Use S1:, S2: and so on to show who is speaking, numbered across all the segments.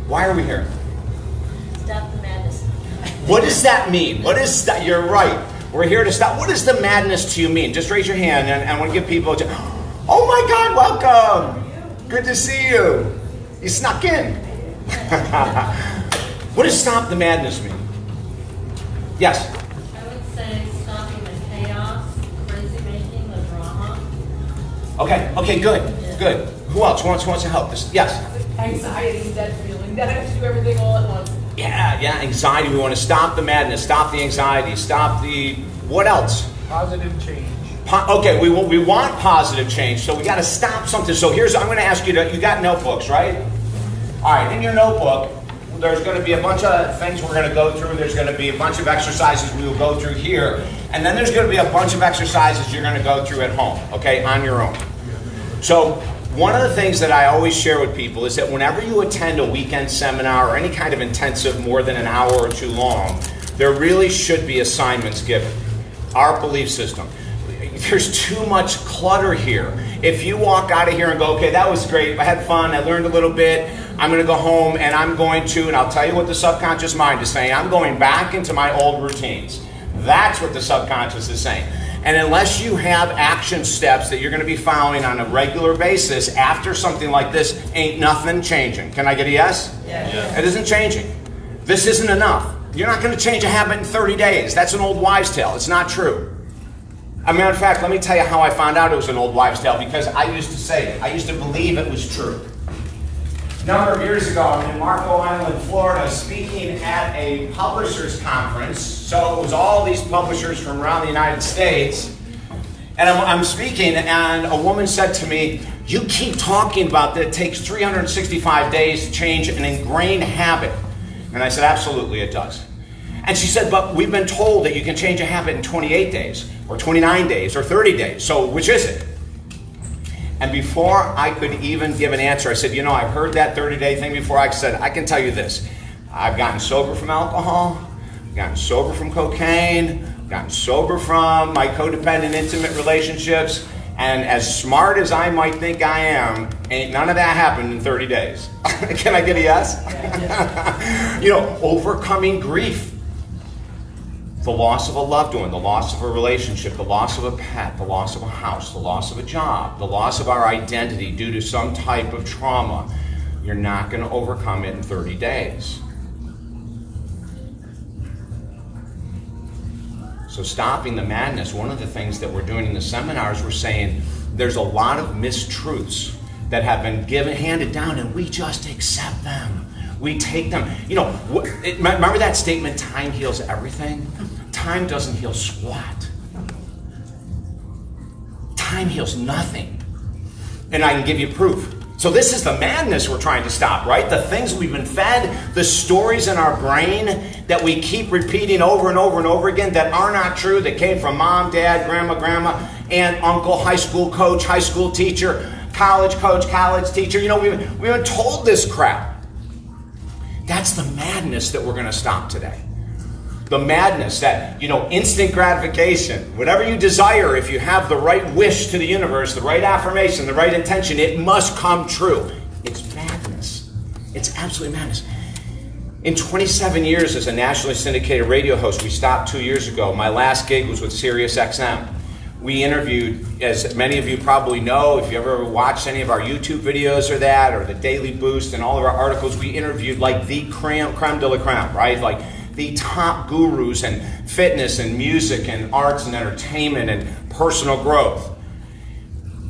S1: Why are we here?
S2: Stop the madness.
S1: What does that mean? What is that? You're right. We're here to stop. What does the madness to you mean? Just raise your hand, and I want to give people. Oh my God! Welcome. Good to see you. You snuck in. What does stop the madness mean? Yes.
S2: I would say stopping the chaos, crazy making, the drama.
S1: Okay. Good. Who else wants to help? Yes.
S3: Anxiety, that feeling that I have to do everything all at once.
S1: Yeah, anxiety. We want to stop the madness, stop the anxiety, stop the, what else?
S4: Positive change.
S1: Okay, we want positive change, so we got to stop something. So I'm going to ask you you got notebooks, right? All right, in your notebook, there's going to be a bunch of things we're going to go through. There's going to be a bunch of exercises we will go through here. And then there's going to be a bunch of exercises you're going to go through at home, okay, on your own. So one of the things that I always share with people is that whenever you attend a weekend seminar or any kind of intensive more than an hour or too long, there really should be assignments given. Our belief system. There's too much clutter here. If you walk out of here and go, okay, that was great, I had fun, I learned a little bit, I'm going to go home and I'll tell you what the subconscious mind is saying, I'm going back into my old routines. That's what the subconscious is saying. And unless you have action steps that you're going to be following on a regular basis after something like this, ain't nothing changing. Can I get a yes?
S3: Yeah.
S1: It isn't changing. This isn't enough. You're not going to change a habit in 30 days. That's an old wives' tale. It's not true. As a matter of fact, let me tell you how I found out it was an old wives' tale, because I used to say it. I used to believe it was true. A number of years ago, I'm in Marco Island, Florida, speaking at a publishers conference. So it was all these publishers from around the United States. And I'm speaking, and a woman said to me, you keep talking about that it takes 365 days to change an ingrained habit. And I said, absolutely it does. And she said, but we've been told that you can change a habit in 28 days, or 29 days, or 30 days. So which is it? And before I could even give an answer, I said, I've heard that 30-day thing before. I said, I can tell you this. I've gotten sober from alcohol, gotten sober from cocaine, gotten sober from my codependent intimate relationships, and as smart as I might think I am, ain't none of that happened in 30 days. Can I get a yes? Overcoming grief. The loss of a loved one, the loss of a relationship, the loss of a pet, the loss of a house, the loss of a job, the loss of our identity due to some type of trauma. You're not going to overcome it in 30 days. So stopping the madness, one of the things that we're doing in the seminars, we're saying there's a lot of mistruths that have been handed down, and we just accept them. We take them. Remember that statement, time heals everything? Time doesn't heal squat. Time heals nothing. And I can give you proof. So this is the madness we're trying to stop, right? The things we've been fed, the stories in our brain that we keep repeating over and over and over again that are not true, that came from mom, dad, grandma, aunt, uncle, high school coach, high school teacher, college coach, college teacher. We've been told this crap. That's the madness that we're going to stop today. The madness that, instant gratification, whatever you desire, if you have the right wish to the universe, the right affirmation, the right intention, it must come true. It's madness. It's absolutely madness. In 27 years as a nationally syndicated radio host, we stopped 2 years ago. My last gig was with Sirius XM. We interviewed, as many of you probably know, if you ever watched any of our YouTube videos or that, or the Daily Boost and all of our articles, we interviewed like the creme de la creme, right? Like the top gurus in fitness and music and arts and entertainment and personal growth.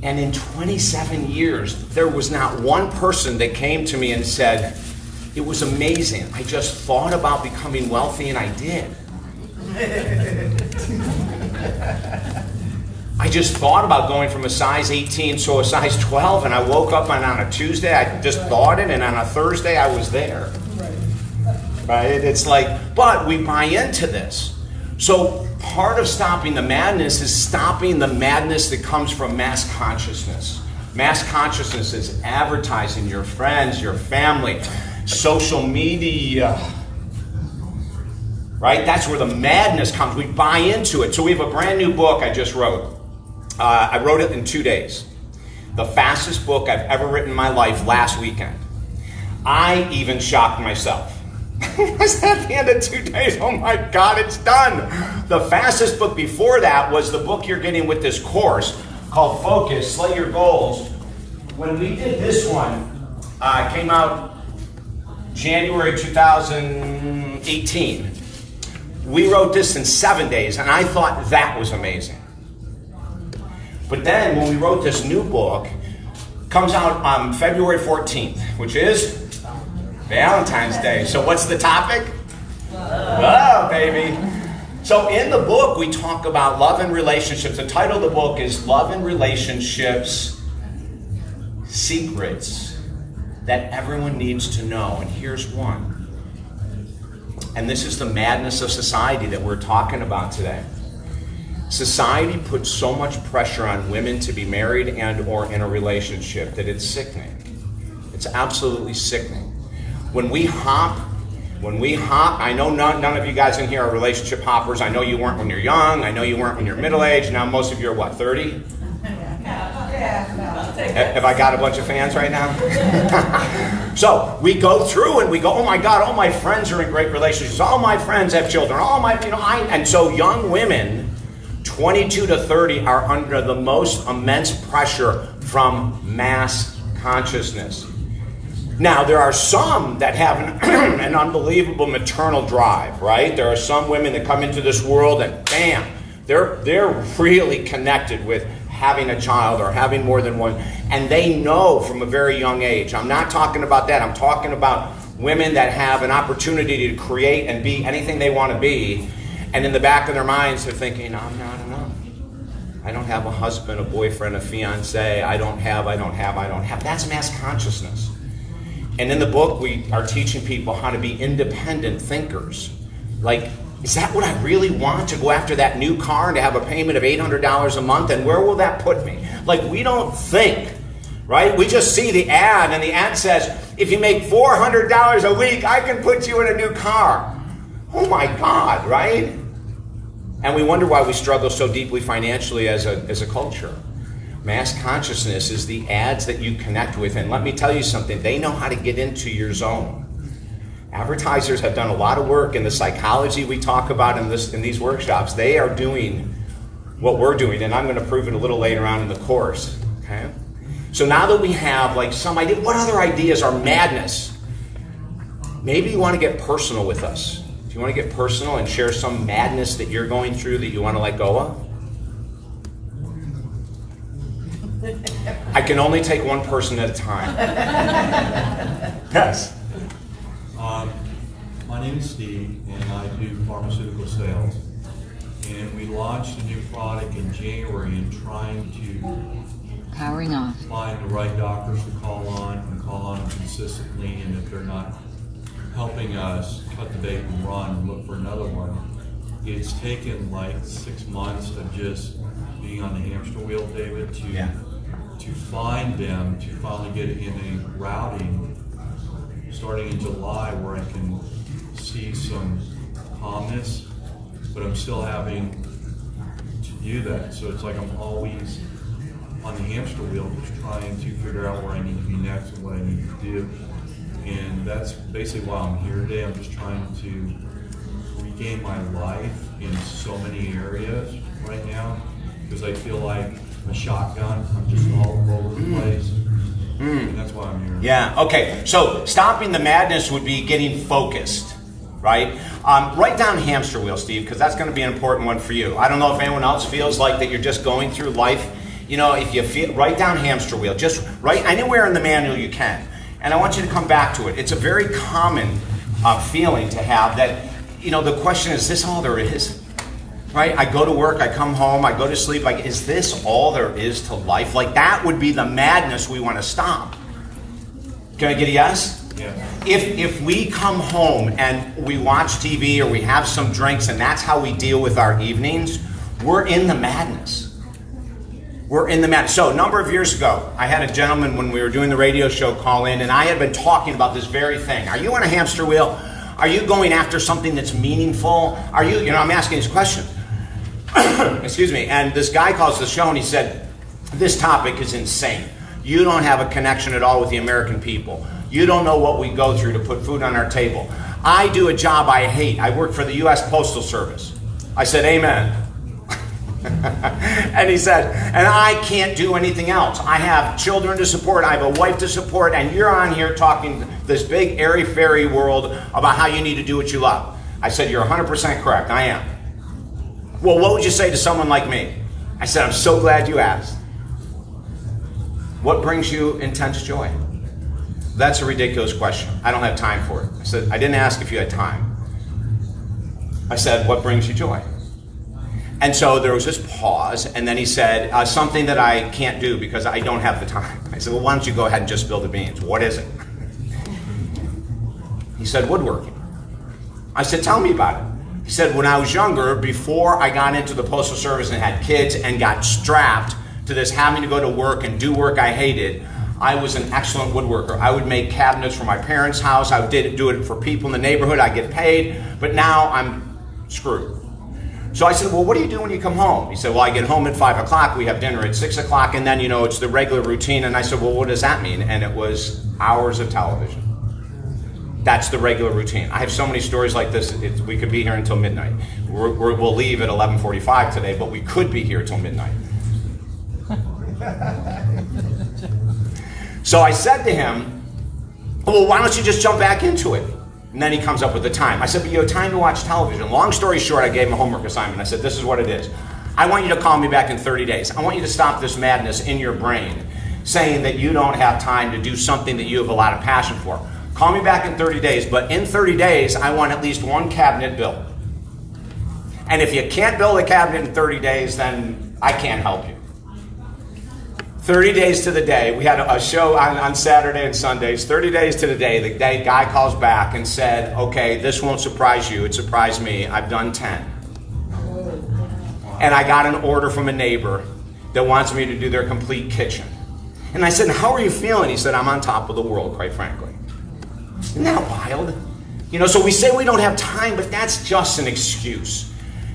S1: And in 27 years, there was not one person that came to me and said, it was amazing. I just thought about becoming wealthy and I did. I just thought about going from a size 18 to a size 12, and I woke up on a Tuesday, I just thought it, and on a Thursday I was there. Right? It's like, but we buy into this. So part of stopping the madness is stopping the madness that comes from mass consciousness. Mass consciousness is advertising, your friends, your family, social media. Right? That's where the madness comes. We buy into it. So we have a brand new book I just wrote. I wrote it in 2 days. The fastest book I've ever written in my life last weekend. I even shocked myself. I said at the end of 2 days, oh my God, it's done. The fastest book before that was the book you're getting with this course called Focus, Slay Your Goals. When we did this one, it came out January 2018. We wrote this in 7 days, and I thought that was amazing. But then when we wrote this new book, comes out on February 14th, which is Valentine's Day. So what's the topic? Love, baby. So in the book, we talk about love and relationships. The title of the book is Love and Relationships, Secrets That Everyone Needs to Know. And here's one. And this is the madness of society that we're talking about today. Society puts so much pressure on women to be married and or in a relationship that it's sickening. It's absolutely sickening. When we hop, I know none of you guys in here are relationship hoppers. I know you weren't when you're young. I know you weren't when you're middle-aged. Now most of you are what, 30? Have I got a bunch of fans right now? So we go through and we go, oh my God, all my friends are in great relationships. All my friends have children. And so young women, 22 to 30, are under the most immense pressure from mass consciousness. Now, there are some that have an unbelievable maternal drive, right? There are some women that come into this world and bam, they're really connected with having a child or having more than one, and they know from a very young age. I'm not talking about that. I'm talking about women that have an opportunity to create and be anything they want to be, and in the back of their minds, they're thinking, I'm not enough. I don't have a husband, a boyfriend, a fiance. I don't have. That's mass consciousness. And in the book, we are teaching people how to be independent thinkers. Like, is that what I really want, to go after that new car and to have a payment of $800 a month? And where will that put me? Like, we don't think, right? We just see the ad, and the ad says, if you make $400 a week, I can put you in a new car. Oh my God, right? And we wonder why we struggle so deeply financially as a culture. Mass consciousness is the ads that you connect with. And let me tell you something, they know how to get into your zone. Advertisers have done a lot of work in the psychology we talk about in these workshops. They are doing what we're doing, and I'm going to prove it a little later on in the course. Okay? So now that we have like some idea, what other ideas are madness? Maybe you want to get personal with us. Do you want to get personal and share some madness that you're going through that you want to let go of? I can only take one person at a time. Yes.
S4: My name is Steve, and I do pharmaceutical sales. And we launched a new product in January and trying to
S5: powering off,
S4: find the right doctors to call on and call on them consistently. And if they're not helping us cut the bait and run and look for another one, it's taken like 6 months of just being on the hamster wheel, David, to find them, to finally get it in a routing starting in July where I can see some calmness, but I'm still having to do that. So it's like I'm always on the hamster wheel just trying to figure out where I need to be next and what I need to do. And that's basically why I'm here today. I'm just trying to regain my life in so many areas right now because I feel like a shotgun. I'm just all over the place. And that's why I'm here.
S1: Yeah, okay. So stopping the madness would be getting focused, right? Write down hamster wheel, Steve, because that's going to be an important one for you. I don't know if anyone else feels like that you're just going through life. You know, if you feel, write down hamster wheel. Just write anywhere in the manual you can. And I want you to come back to it. It's a very common feeling to have that, you know, the question is this all there is? Right? I go to work, I come home, I go to sleep. Like, is this all there is to life? Like, that would be the madness we want to stop. Can I get a yes?
S4: Yeah.
S1: If we come home and we watch TV or we have some drinks and that's how we deal with our evenings, we're in the madness. We're in the madness. So a number of years ago, I had a gentleman when we were doing the radio show call in, and I had been talking about this very thing. Are you on a hamster wheel? Are you going after something that's meaningful? Are you, I'm asking this question. Excuse me. And this guy calls the show and he said, this topic is insane. You don't have a connection at all with the American people. You don't know what we go through to put food on our table. I do a job I hate. I work for the U.S. Postal Service. I said, amen. And he said, and I can't do anything else. I have children to support, I have a wife to support, and you're on here talking this big airy-fairy world about how you need to do what you love. I said, you're 100% correct, I am. Well, what would you say to someone like me? I said, I'm so glad you asked. What brings you intense joy? That's a ridiculous question. I don't have time for it. I said, I didn't ask if you had time. I said, what brings you joy? And so there was this pause, and then he said, something that I can't do because I don't have the time. I said, well, why don't you go ahead and just spill the beans? What is it? He said, woodworking. I said, tell me about it. He said, when I was younger, before I got into the Postal Service and had kids and got strapped to this having to go to work and do work I hated, I was an excellent woodworker. I would make cabinets for my parents' house. I did do it for people in the neighborhood. I get paid, but now I'm screwed. So I said, well, what do you do when you come home? He said, well, I get home at 5 o'clock, we have dinner at 6 o'clock, and then, you know, it's the regular routine. And I said, well, what does that mean? And it was hours of television. That's the regular routine. I have so many stories like this, we could be here until midnight. We'll leave at 11:45 today, but we could be here till midnight. So I said to him, well, why don't you just jump back into it? And then he comes up with the time. I said, but you have time to watch television. Long story short, I gave him a homework assignment. I said, this is what it is. I want you to call me back in 30 days. I want you to stop this madness in your brain saying that you don't have time to do something that you have a lot of passion for. Call me back in 30 days, but in 30 days, I want at least one cabinet built. And if you can't build a cabinet in 30 days, then I can't help you. 30 days to the day. We had a show on Saturday and Sundays. 30 days to the day, the guy calls back and said, okay, this won't surprise you. It surprised me. I've done 10. And I got an order from a neighbor that wants me to do their complete kitchen. And I said, how are you feeling? He said, I'm on top of the world, quite frankly. Isn't that wild? You know, so we say we don't have time, but that's just an excuse.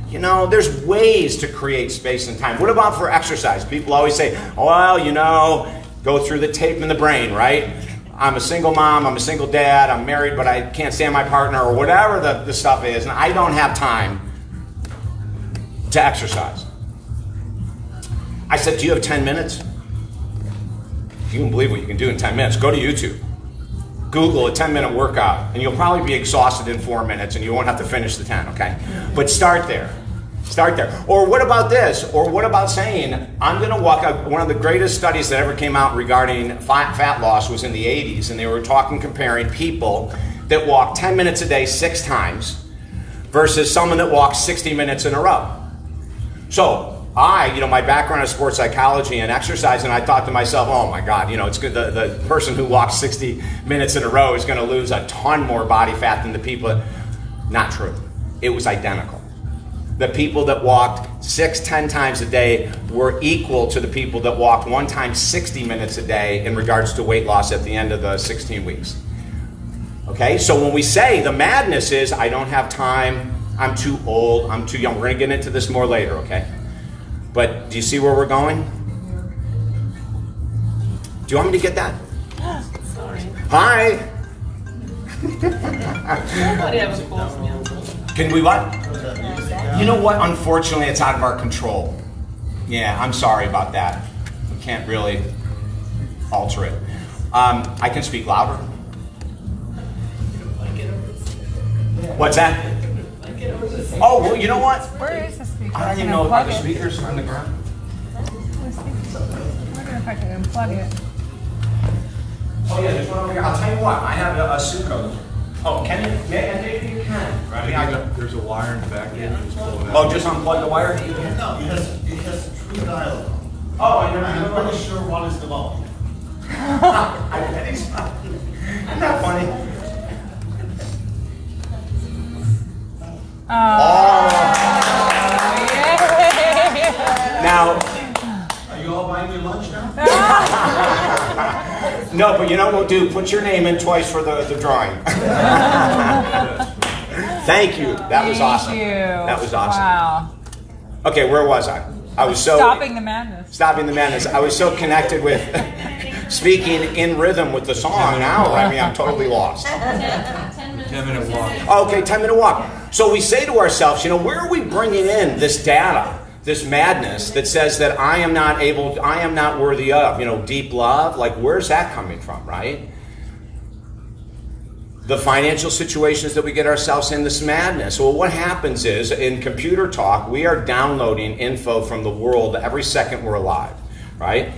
S1: You know, there's ways to create space and time. What about for exercise? People always say, well, you know, go through the tape in the brain, right? I'm a single mom, I'm a single dad, I'm married, but I can't stand my partner, or whatever the stuff is, and I don't have time to exercise. I said, do you have 10 minutes? You won't believe what you can do in 10 minutes. Go to YouTube. Google a 10-minute workout, and you'll probably be exhausted in 4 minutes, and you won't have to finish the 10, okay? But start there. Start there. Or what about this? Or what about saying, I'm going to walk out. One of the greatest studies that ever came out regarding fat loss was in the 80s, and they were comparing people that walk 10 minutes a day 6 times versus someone that walks 60 minutes in a row. So, my background is sports psychology and exercise, and I thought to myself, oh my God, it's good. The person who walks 60 minutes in a row is going to lose a ton more body fat than the people. Not true. It was identical. The people that walked 10 times a day were equal to the people that walked 1 time 60 minutes a day in regards to weight loss at the end of the 16 weeks. Okay, so when we say the madness is, I don't have time, I'm too old, I'm too young. We're going to get into this more later, okay? But do you see where we're going? Do you want me to get that?
S3: Sorry.
S1: Hi.
S3: Nobody ever calls me.
S1: Can we what? You know what? Unfortunately, it's out of our control. Yeah, I'm sorry about that. We can't really alter it. I can speak louder. What's that? Oh, well, you know what?
S6: Where is the speaker?
S1: I don't even know if the speakers are on the ground.
S6: I wonder if I can unplug it.
S1: Oh yeah, there's one over here. I'll tell you what, I have a suitcase. Oh, can you? Maybe you can. Right?
S4: There's a wire in the back there. Just pull it out.
S1: Oh, just unplug the wire?
S7: No, it has true dialogue.
S1: Oh,
S7: I'm pretty sure one is the mom.
S1: I bet he's not. Isn't that funny? Now,
S7: Are you all buying your lunch now?
S1: no, but you know what we'll do? Put your name in twice for the drawing. Thank you. That was awesome.
S6: Thank you.
S1: That was awesome.
S6: Wow.
S1: Okay, where was I? I was so
S6: Stopping the madness.
S1: stopping the madness. I was so connected with speaking in rhythm with the song. Now, I mean, I'm totally lost.
S2: 10 minutes.
S4: 10-minute walk.
S1: Okay, 10-minute walk. So we say to ourselves, you know, where are we bringing in this data, this madness that says that I am not worthy of, you know, deep love? Like, where's that coming from, right? The financial situations that we get ourselves in, this madness. Well, what happens is, in computer talk, we are downloading info from the world every second we're alive, right?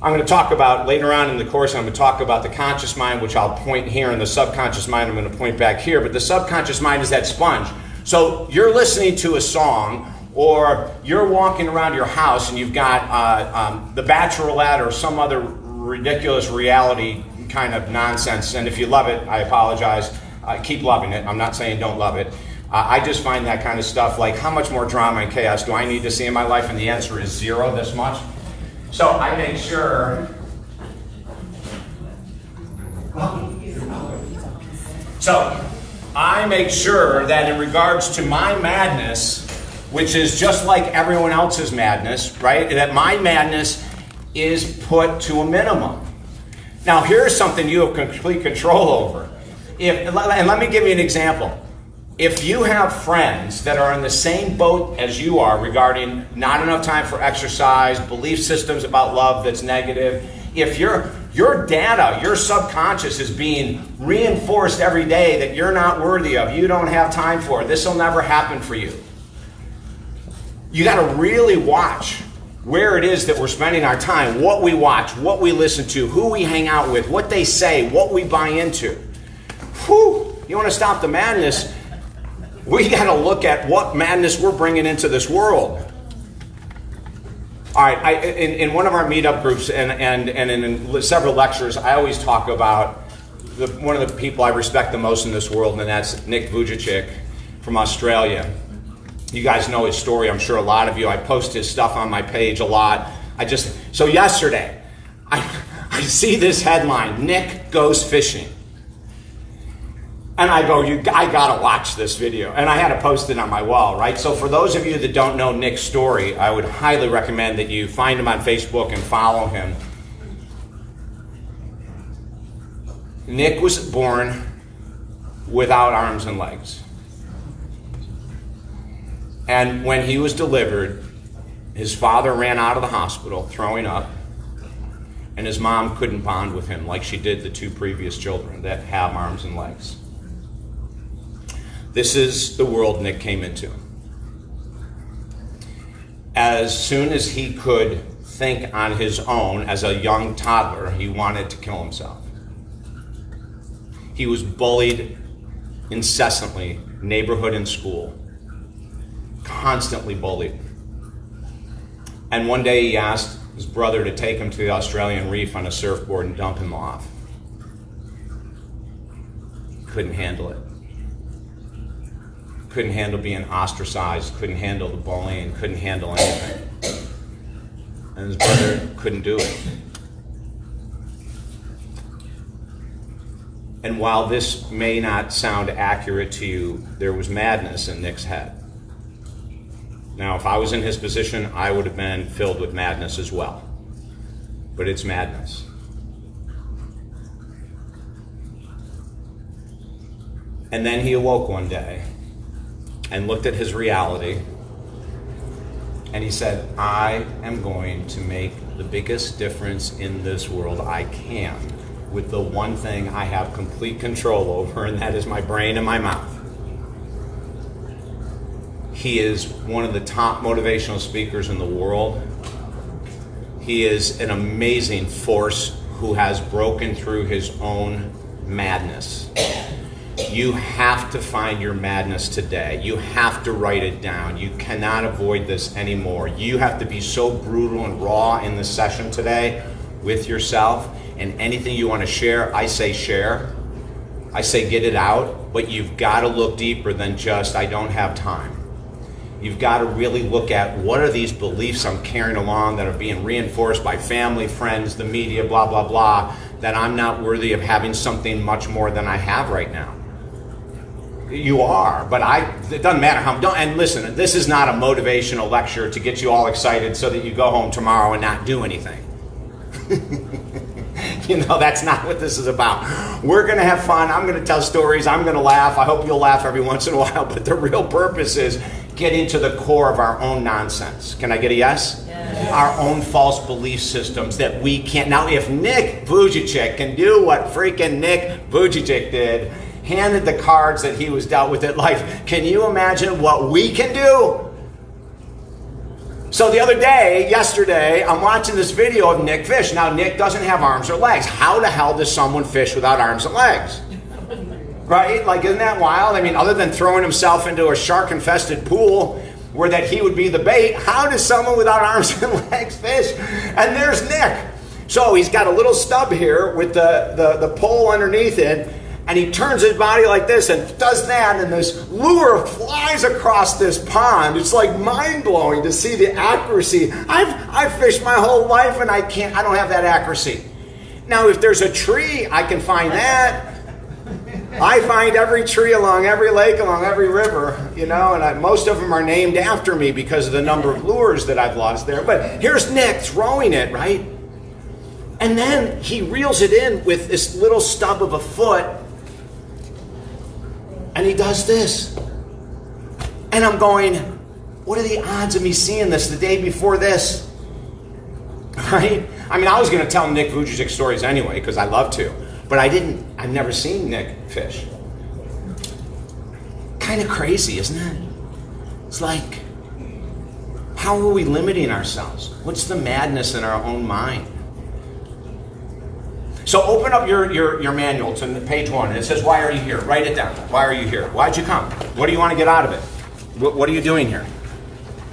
S1: I'm going to talk about, later on in the course, I'm going to talk about the conscious mind, which I'll point here, and the subconscious mind, I'm going to point back here. But the subconscious mind is that sponge. So you're listening to a song, or you're walking around your house, and you've got The Bachelorette or some other ridiculous reality kind of nonsense, and if you love it, I apologize. Keep loving it. I'm not saying don't love it. I just find that kind of stuff like, how much more drama and chaos do I need to see in my life? And the answer is zero, this much. So I make sure. So I make sure that in regards to my madness, which is just like everyone else's madness, right? That my madness is put to a minimum. Now, here's something you have complete control over. And let me give you an example. If you have friends that are in the same boat as you are regarding not enough time for exercise, belief systems about love that's negative, if your data, your subconscious is being reinforced every day that you're not worthy of, you don't have time for it, this will never happen for you. You got to really watch where it is that we're spending our time, what we watch, what we listen to, who we hang out with, what they say, what we buy into. Whew! You want to stop the madness, we got to look at what madness we're bringing into this world. All right, in one of our meetup groups and in several lectures, I always talk about one of the people I respect the most in this world, and that's Nick Vujicic from Australia. You guys know his story, I'm sure a lot of you. I post his stuff on my page a lot. So yesterday, I see this headline, Nick goes fishing. And I go, I gotta watch this video. And I had to post it on my wall, right? So for those of you that don't know Nick's story, I would highly recommend that you find him on Facebook and follow him. Nick was born without arms and legs. And when he was delivered, his father ran out of the hospital throwing up, and his mom couldn't bond with him like she did the two previous children that have arms and legs. This is the world Nick came into. As soon as he could think on his own as a young toddler, he wanted to kill himself. He was bullied incessantly, neighborhood and school. Constantly bullied. And one day he asked his brother to take him to the Australian reef on a surfboard and dump him off. Couldn't handle it. Couldn't handle being ostracized, couldn't handle the bullying, couldn't handle anything. And his brother couldn't do it. And while this may not sound accurate to you, there was madness in Nick's head. Now, if I was in his position, I would have been filled with madness as well. But it's madness. And then he awoke one day and looked at his reality, and he said, I am going to make the biggest difference in this world I can with the one thing I have complete control over, and that is my brain and my mouth. He is one of the top motivational speakers in the world. He is an amazing force who has broken through his own madness. You have to find your madness today. You have to write it down. You cannot avoid this anymore. You have to be so brutal and raw in this session today with yourself. And anything you want to share, I say share. I say get it out. But you've got to look deeper than just, I don't have time. You've got to really look at what are these beliefs I'm carrying along that are being reinforced by family, friends, the media, blah, blah, blah, that I'm not worthy of having something much more than I have right now. You are, but it doesn't matter how I'm done. And listen, this is not a motivational lecture to get you all excited so that you go home tomorrow and not do anything. You know, that's not what this is about. We're going to have fun. I'm going to tell stories. I'm going to laugh. I hope you'll laugh every once in a while. But the real purpose is get into the core of our own nonsense. Can I get a yes? Yes. Our own false belief systems that we can't. Now, if Nick Vujicic can do what freaking Nick Vujicic did, handed the cards that he was dealt with in life, can you imagine what we can do? So the other day, yesterday, I'm watching this video of Nick fish. Now, Nick doesn't have arms or legs. How the hell does someone fish without arms and legs? Right? Like, isn't that wild? I mean, other than throwing himself into a shark-infested pool where that he would be the bait, how does someone without arms and legs fish? And there's Nick. So he's got a little stub here with the pole underneath it, and he turns his body like this and does that, and this lure flies across this pond. It's like mind-blowing to see the accuracy. I've fished my whole life and I don't have that accuracy. Now, if there's a tree, I can find that. I find every tree along every lake, along every river, you know, and most of them are named after me because of the number of lures that I've lost there. But here's Nick throwing it, right? And then he reels it in with this little stub of a foot, and he does this. And I'm going, what are the odds of me seeing this the day before this? Right? I mean, I was going to tell Nick Vujicic stories anyway, because I love to. But I've never seen Nick fish. Kind of crazy, isn't it? It's like, how are we limiting ourselves? What's the madness in our own mind? So open up your manual to page 1, and it says, why are you here? Write it down. Why are you here? Why'd you come? What do you want to get out of it? What are you doing here?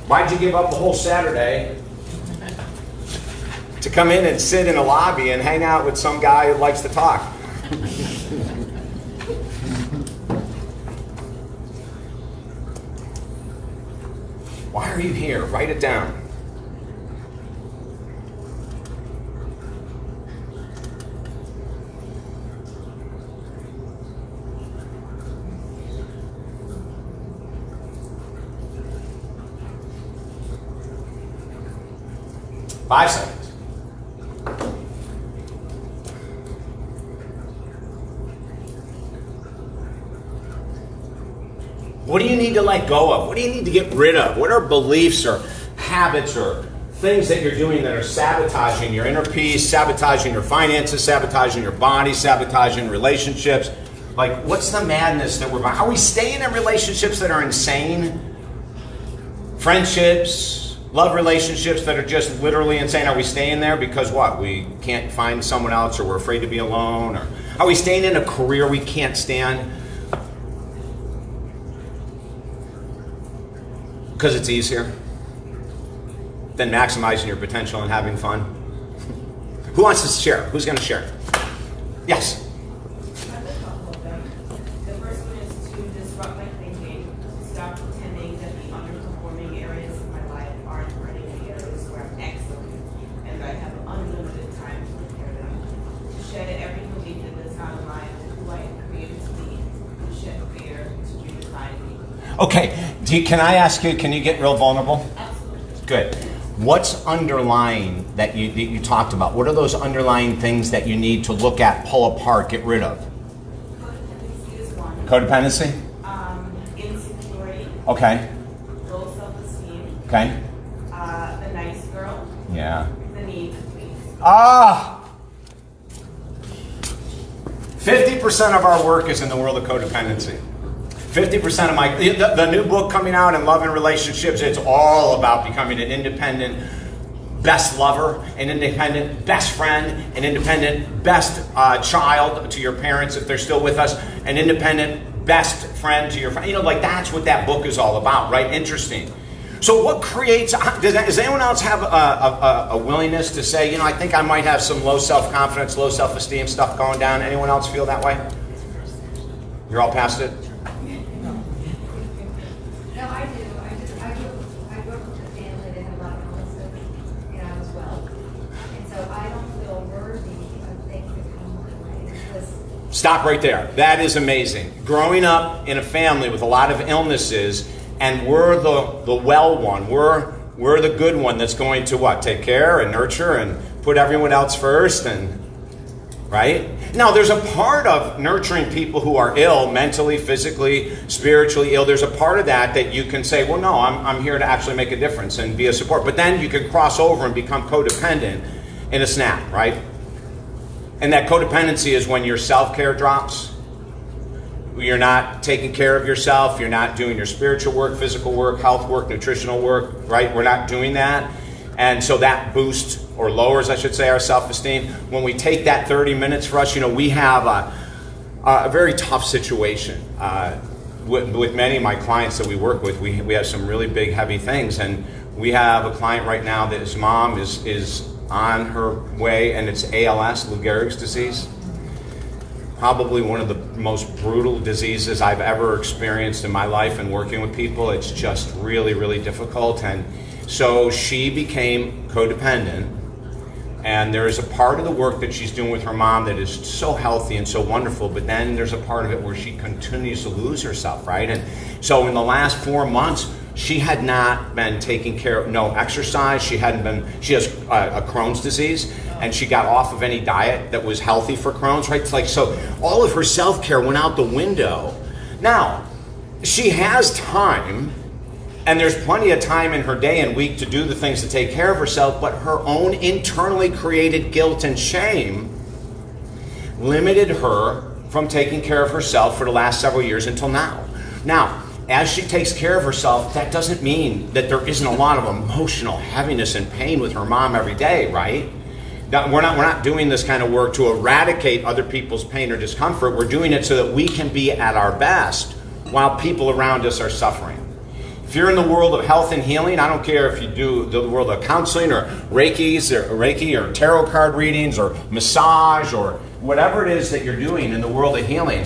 S1: Why'd you give up the whole Saturday to come in and sit in a lobby and hang out with some guy who likes to talk? Why are you here? Write it down. Five seconds. What do you need to let go of? What do you need to get rid of? What are beliefs or habits or things that you're doing that are sabotaging your inner peace, sabotaging your finances, sabotaging your body, sabotaging relationships? Like, what's the madness that we're... Are we staying in relationships that are insane? Friendships, love relationships that are just literally insane. Are we staying there because what? We can't find someone else, or we're afraid to be alone? Or are we staying in a career we can't stand because it's easier than maximizing your potential and having fun? Who wants to share? Who's going to share? Yes.
S3: I have a couple of them. The first one is to disrupt my thinking, to stop pretending that the underperforming areas of my life aren't running the areas where I'm excellent, and I have unlimited time to repair them. To shed every belief that does not align with who I am created to be. To shed fear, to redefine me.
S1: Okay. Can I ask you, can you get real vulnerable?
S3: Absolutely.
S1: Good. What's underlying that you talked about? What are those underlying things that you need to look at, pull apart, get rid of?
S3: Codependency is one.
S1: Codependency?
S3: Insecurity.
S1: Okay.
S3: Low self-esteem.
S1: Okay.
S3: The nice girl.
S1: Yeah.
S3: The need to please.
S1: 50% of our work is in the world of codependency. 50% of the new book coming out in Love and Relationships, it's all about becoming an independent best lover, an independent best friend, an independent best child to your parents if they're still with us, an independent best friend to your friend. You know, like that's what that book is all about, right? Interesting. So what creates, does anyone else have a willingness to say, you know, I think I might have some low self-confidence, low self-esteem stuff going down? Anyone else feel that way? You're all past it?
S8: No, I do. I grew up with a family that had a lot of illnesses, and I was well. And so I don't feel worthy of things that come my way. Because
S1: Stop right there. That is amazing. Growing up in a family with a lot of illnesses, and we're the well one. We're the good one that's going to what? Take care and nurture and put everyone else first, and right? Now, there's a part of nurturing people who are ill, mentally, physically, spiritually ill. There's a part of that you can say, well, no, I'm here to actually make a difference and be a support. But then you can cross over and become codependent in a snap, right? And that codependency is when your self-care drops. You're not taking care of yourself. You're not doing your spiritual work, physical work, health work, nutritional work, right? We're not doing that. And so that boosts or lowers, I should say, our self-esteem. When we take that 30 minutes for us, we have a very tough situation. With many of my clients that we work with, we have some really big, heavy things. And we have a client right now that his mom is on her way, and it's ALS, Lou Gehrig's disease. Probably one of the most brutal diseases I've ever experienced in my life and working with people. It's just really, really difficult. And so she became codependent, and there is a part of the work that she's doing with her mom that is so healthy and so wonderful, but then there's a part of it where she continues to lose herself, right? And so in the last 4 months, she had not been taking care of, no exercise, she has a Crohn's disease, and she got off of any diet that was healthy for Crohn's, right? It's like, so all of her self-care went out the window. Now, she has time, and there's plenty of time in her day and week to do the things to take care of herself, but her own internally created guilt and shame limited her from taking care of herself for the last several years until now. Now, as she takes care of herself, that doesn't mean that there isn't a lot of emotional heaviness and pain with her mom every day, right? We're not doing this kind of work to eradicate other people's pain or discomfort. We're doing it so that we can be at our best while people around us are suffering. If you're in the world of health and healing, I don't care if you do the world of counseling or Reiki or tarot card readings or massage or whatever it is that you're doing in the world of healing,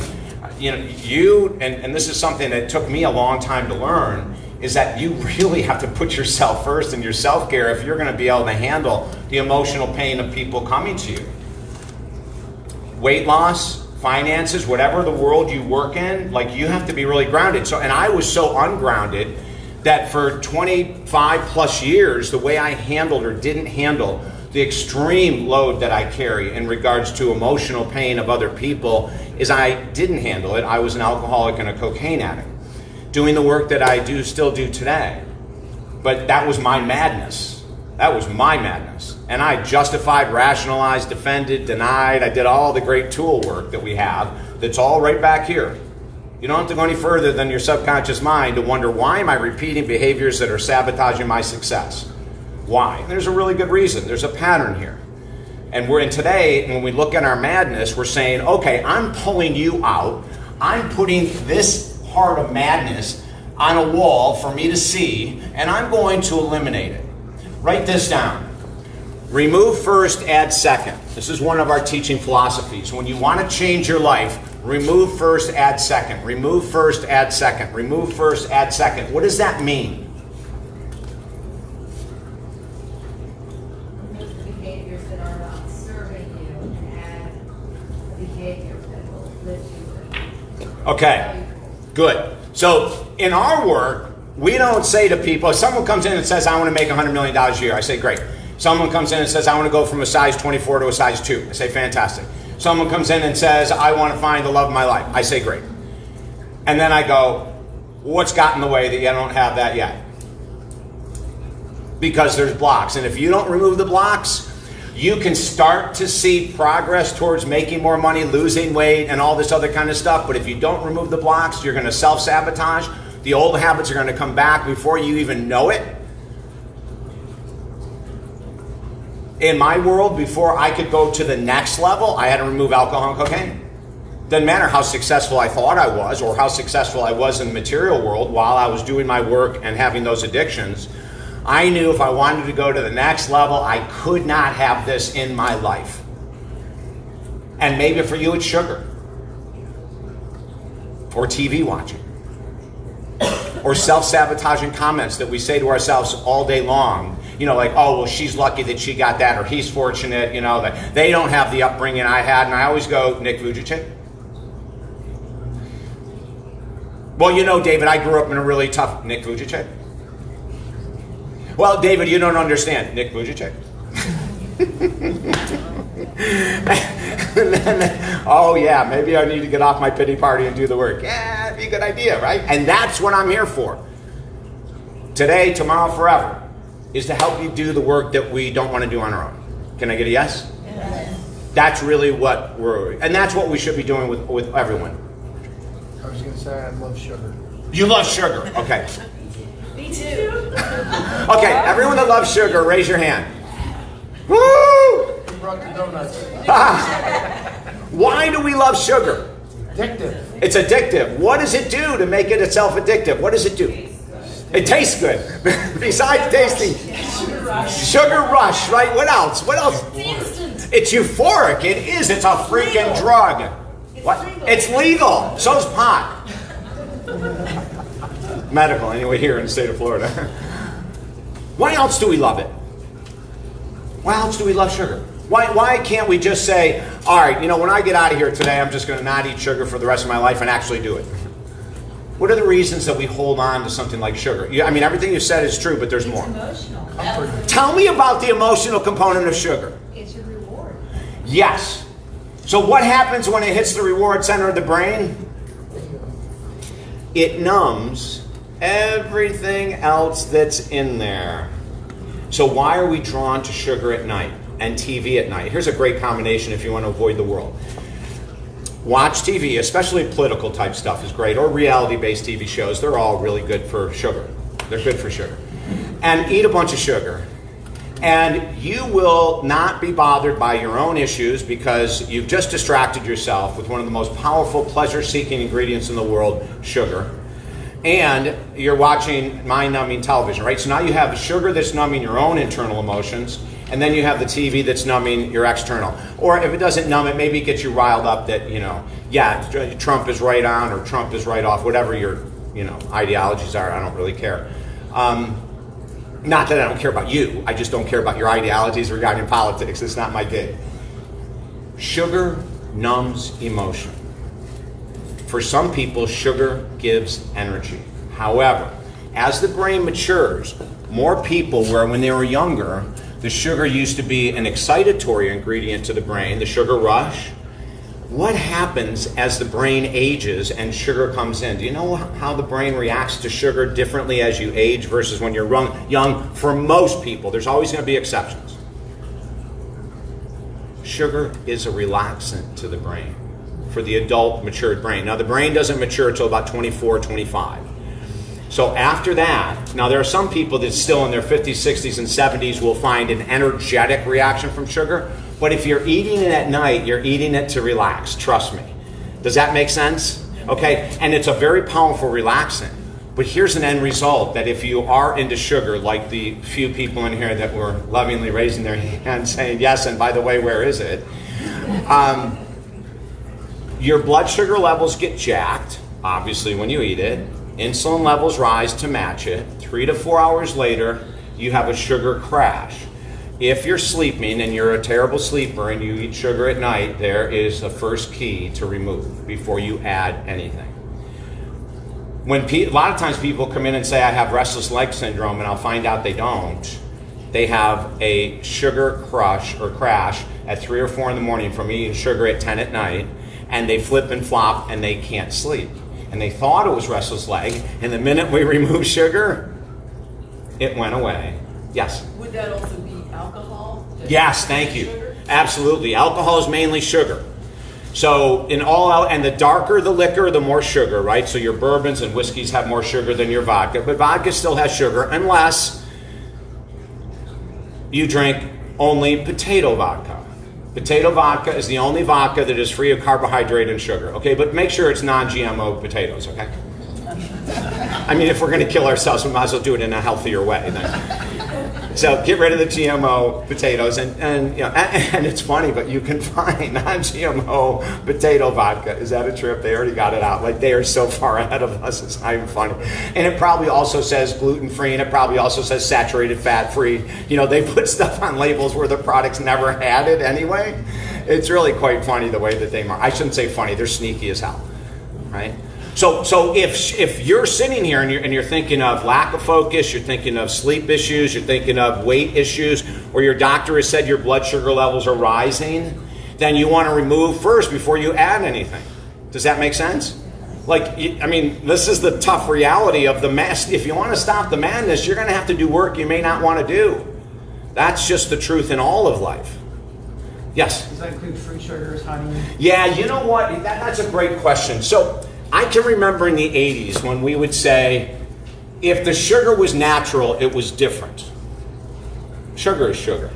S1: and this is something that took me a long time to learn, is that you really have to put yourself first in your self-care if you're going to be able to handle the emotional pain of people coming to you. Weight loss, finances, whatever the world you work in, you have to be really grounded. And I was so ungrounded that for 25 plus years, the way I handled or didn't handle the extreme load that I carry in regards to emotional pain of other people is I didn't handle it. I was an alcoholic and a cocaine addict, doing the work that I still do today. But that was my madness. That was my madness. And I justified, rationalized, defended, denied. I did all the great tool work that we have that's all right back here. You don't have to go any further than your subconscious mind to wonder, why am I repeating behaviors that are sabotaging my success? Why? And there's a really good reason. There's a pattern here. And today, when we look at our madness, we're saying, okay, I'm pulling you out. I'm putting this part of madness on a wall for me to see, and I'm going to eliminate it. Write this down. Remove first, add second. This is one of our teaching philosophies. When you want to change your life, remove first, add second. Remove first, add second. Remove first, add second. What does that mean?
S8: Remove behaviors that are not serving you and add behaviors that will lift you.
S1: Okay, good. So in our work, we don't say to people, if someone comes in and says, I want to make $100 million a year, I say, great. Someone comes in and says, I want to go from a size 24 to a size 2. I say, fantastic. Someone comes in and says, I want to find the love of my life. I say, great. And then I go, what's got in the way that you don't have that yet? Because there's blocks. And if you don't remove the blocks, you can start to see progress towards making more money, losing weight, and all this other kind of stuff. But if you don't remove the blocks, you're going to self-sabotage. The old habits are going to come back before you even know it. In my world, before I could go to the next level, I had to remove alcohol and cocaine. Doesn't matter how successful I thought I was or how successful I was in the material world while I was doing my work and having those addictions. I knew if I wanted to go to the next level, I could not have this in my life. And maybe for you, it's sugar. Or TV watching. Or self-sabotaging comments that we say to ourselves all day long. Oh, well, she's lucky that she got that, or he's fortunate, that they don't have the upbringing I had. And I always go, Nick Vujicic, Well, you know, David, I grew up in a really tough... Nick Vujicic? Well, David, you don't understand. Nick Vujicic? And then, oh yeah, maybe I need to get off my pity party and do the work. Yeah, that'd be a good idea, right? And that's what I'm here for. Today, tomorrow, forever, is to help you do the work that we don't want to do on our own. Can I get a yes? Yes. That's really what and that's what we should be doing with everyone.
S9: I was going to say I love sugar.
S1: You love sugar, okay.
S3: Me too.
S1: Okay, everyone that loves sugar, raise your hand. Woo!
S9: Who brought the donuts?
S1: Why do we love sugar?
S9: Addictive.
S1: It's addictive. What does it do to make it itself addictive? What does it do? It tastes good. Besides tasting. Sugar rush, right? What else? What else? It's euphoric. It is. It's a freaking drug. What? It's legal. So's pot. Medical, anyway, here in the state of Florida. Why else do we love it? Why else do we love sugar? Why can't we just say, all right, you know, when I get out of here today, I'm just going to not eat sugar for the rest of my life and actually do it? What are the reasons that we hold on to something like sugar? I mean, everything you said is true, but there's more.
S8: Emotional.
S1: Tell me about the emotional component of sugar.
S8: It's a reward.
S1: Yes. So what happens when it hits the reward center of the brain? It numbs everything else that's in there. So why are we drawn to sugar at night and TV at night? Here's a great combination if you want to avoid the world. Watch TV, especially political type stuff is great, or reality-based TV shows. They're all really good for sugar. They're good for sugar. And eat a bunch of sugar. And you will not be bothered by your own issues because you've just distracted yourself with one of the most powerful pleasure-seeking ingredients in the world, sugar. And you're watching mind-numbing television, right? So now you have the sugar that's numbing your own internal emotions, and then you have the TV that's numbing your external. Or if it doesn't numb it, maybe it gets you riled up that, you know, yeah, Trump is right on or Trump is right off, whatever your, you know, ideologies are. I don't really care. Not that I don't care about you. I just don't care about your ideologies regarding politics. It's not my gig. Sugar numbs emotion. For some people, sugar gives energy. However, as the brain matures, more people where when they were younger, the sugar used to be an excitatory ingredient to the brain, the sugar rush. What happens as the brain ages and sugar comes in? Do you know how the brain reacts to sugar differently as you age versus when you're young? For most people, there's always going to be exceptions. Sugar is a relaxant to the brain for the adult matured brain. Now the brain doesn't mature until about 24, 25. So after that, now there are some people that still in their 50s, 60s, and 70s will find an energetic reaction from sugar. But if you're eating it at night, you're eating it to relax. Trust me. Does that make sense? Okay? And it's a very powerful relaxant. But here's an end result that if you are into sugar, like the few people in here that were lovingly raising their hand saying, yes, and by the way, where is it? Your blood sugar levels get jacked, obviously, when you eat it. Insulin levels rise to match it. 3 to 4 hours later, you have a sugar crash. If you're sleeping and you're a terrible sleeper and you eat sugar at night, there is a first key to remove before you add anything. When a lot of times people come in and say, I have restless leg syndrome, and I'll find out they don't. They have a sugar crush or crash at 3 or 4 in the morning from eating sugar at 10 at night, and they flip and flop and they can't sleep. And they thought it was restless leg, and the minute we removed sugar, it went away. Yes?
S3: Would that also be alcohol?
S1: Yes, thank you.
S3: Sugar?
S1: Absolutely. Alcohol is mainly sugar. So and the darker the liquor, the more sugar, right? So your bourbons and whiskeys have more sugar than your vodka, but vodka still has sugar unless you drink only potato vodka. Potato vodka is the only vodka that is free of carbohydrate and sugar, okay? But make sure it's non-GMO potatoes, okay? I mean, if we're going to kill ourselves, we might as well do it in a healthier way then. So get rid of the GMO potatoes, and you know, and it's funny, but you can find non-GMO potato vodka. Is that a trip? They already got it out. Like, they are so far ahead of us, it's not even funny. And it probably also says gluten-free, and it probably also says saturated fat-free. You know, they put stuff on labels where the products never had it anyway. It's really quite funny the way that they mark. I shouldn't say funny, they're sneaky as hell, right? So if you're sitting here and you're thinking of lack of focus, you're thinking of sleep issues, you're thinking of weight issues, or your doctor has said your blood sugar levels are rising, then you want to remove first before you add anything. Does that make sense? Like, I mean, this is the tough reality of the mess. If you want to stop the madness, you're going to have to do work you may not want to do. That's just the truth in all of life. Yes?
S10: Does that include fruit sugars, honey?
S1: Yeah, you know what? That's a great question. So I can remember in the 80s when we would say, if the sugar was natural, it was different. Sugar is sugar.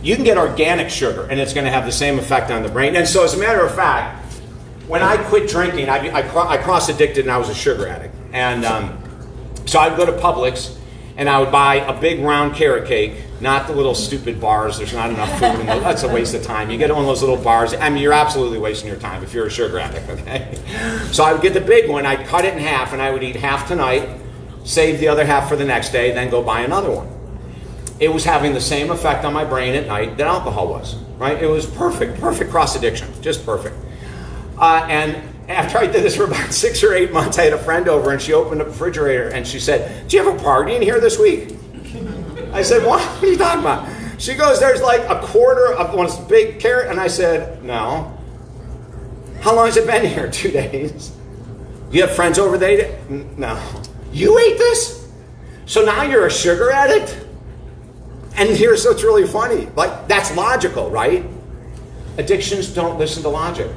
S1: You can get organic sugar, and it's going to have the same effect on the brain. And so as a matter of fact, when I quit drinking, I cross-addicted and I was a sugar addict. And so I'd go to Publix, and I would buy a big round carrot cake, not the little stupid bars. There's not enough food in those. That's a waste of time. You get one of those little bars. I mean, you're absolutely wasting your time if you're a sugar addict, okay? So I would get the big one. I'd cut it in half, and I would eat half tonight, save the other half for the next day, then go buy another one. It was having the same effect on my brain at night that alcohol was, right? It was perfect cross-addiction, just perfect. And after I did this for about 6 or 8 months, I had a friend over, and she opened up the refrigerator, and she said, "Do you have a party in here this week?" I said, "What are you talking about?" She goes, "There's like a quarter of one big carrot." And I said, "No." "How long has it been here?" 2 days. "You have friends over there?" "No." "You ate this? So now you're a sugar addict?" And here's what's really funny. Like, that's logical, right? Addictions don't listen to logic.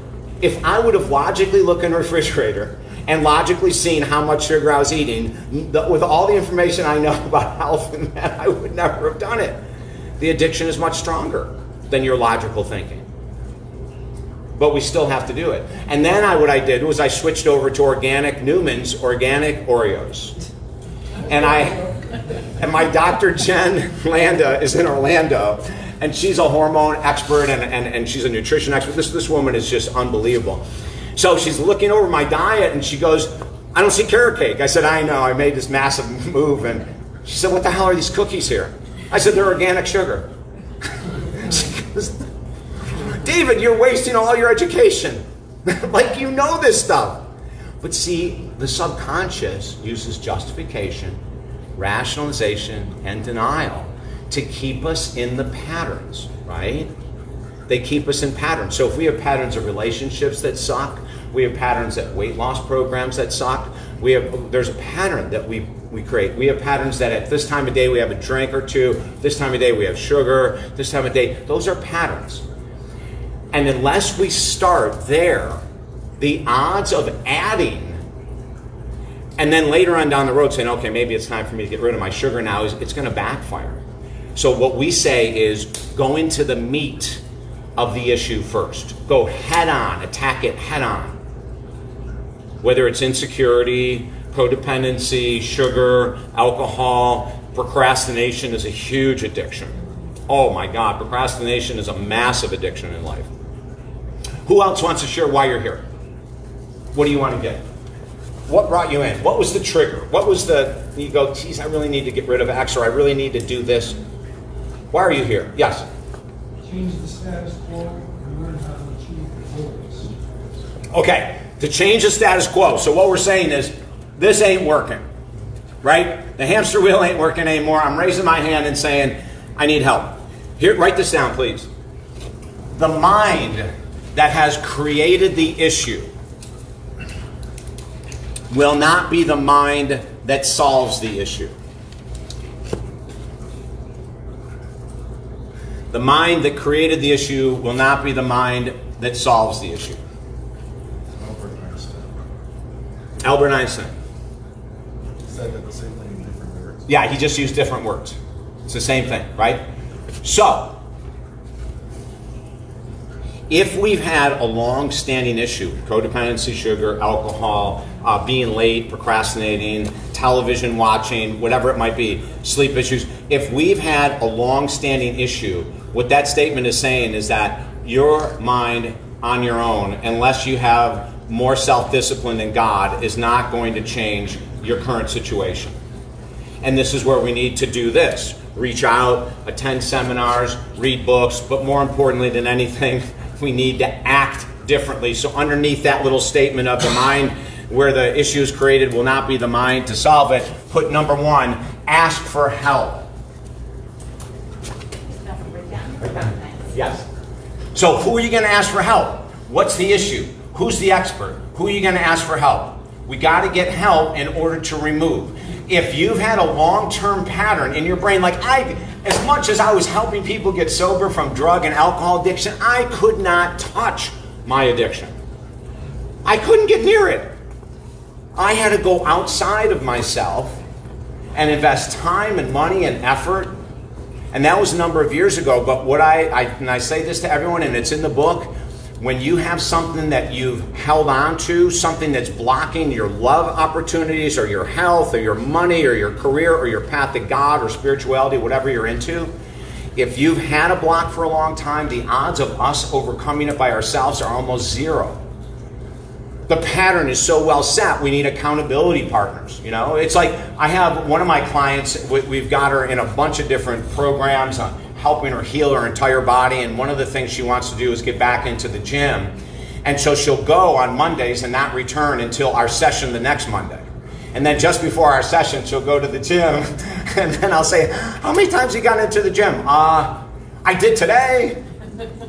S1: If I would have logically looked in the refrigerator and logically seen how much sugar I was eating, with all the information I know about health and that, I would never have done it. The addiction is much stronger than your logical thinking. But we still have to do it. And then what I did was I switched over to organic Newman's Organic Oreos. And my Dr. Jen Landa is in Orlando, and she's a hormone expert and she's a nutrition expert. This woman is just unbelievable. So she's looking over my diet, and she goes, "I don't see carrot cake." I said, "I know, I made this massive move." And she said, "What the hell are these cookies here?" I said, "They're organic sugar." She goes, "David, you're wasting all your education." Like, you know this stuff. But see, the subconscious uses justification, rationalization, and denial to keep us in the patterns, right? They keep us in patterns. So if we have patterns of relationships that suck, we have patterns at weight loss programs that suck, there's a pattern that we create. We have patterns that at this time of day we have a drink or two, this time of day we have sugar, this time of day, those are patterns. And unless we start there, the odds of adding and then later on down the road saying, okay, maybe it's time for me to get rid of my sugar now, it's going to backfire. So what we say is go into the meat of the issue first. Go head on, attack it head on. Whether it's insecurity, codependency, sugar, alcohol, procrastination is a huge addiction. Oh my God, procrastination is a massive addiction in life. Who else wants to share why you're here? What do you want to get? What brought you in? What was the trigger? What was you go, geez, I really need to get rid of X, or I really need to do this. Why are you here? Yes?
S11: Change the status quo and learn how to achieve the goals.
S1: Okay, to change the status quo. So what we're saying is, this ain't working, right? The hamster wheel ain't working anymore. I'm raising my hand and saying, I need help. Here, write this down, please. The mind that has created the issue will not be the mind that solves the issue. The mind that created the issue will not be the mind that solves the issue. Albert Einstein.
S7: Said the same thing in different words.
S1: Yeah, he just used different words. It's the same thing, right? So, if we've had a long-standing issue, codependency, sugar, alcohol, being late, procrastinating, television watching, whatever it might be, sleep issues, if we've had a long-standing issue, what that statement is saying is that your mind on your own, unless you have more self-discipline than God, is not going to change your current situation. And this is where we need to do this. Reach out, attend seminars, read books, but more importantly than anything, we need to act differently. So underneath that little statement of the mind where the issue is created will not be the mind to solve it. Put number 1, ask for help. Yes. So who are you going to ask for help? What's the issue? Who's the expert? Who are you going to ask for help? We got to get help in order to remove. If you've had a long-term pattern in your brain, like as much as I was helping people get sober from drug and alcohol addiction, I could not touch my addiction. I couldn't get near it. I had to go outside of myself and invest time and money and effort. And that was a number of years ago. But what and I say this to everyone, and it's in the book, when you have something that you've held on to, something that's blocking your love opportunities or your health or your money or your career or your path to God or spirituality, whatever you're into, if you've had a block for a long time, the odds of us overcoming it by ourselves are almost zero. The pattern is so well set, we need accountability partners. You know, it's like I have one of my clients, we've got her in a bunch of different programs on helping her heal her entire body, and one of the things she wants to do is get back into the gym. And so she'll go on Mondays and not return until our session the next Monday. And then just before our session, she'll go to the gym, and then I'll say, how many times you got into the gym? I did today.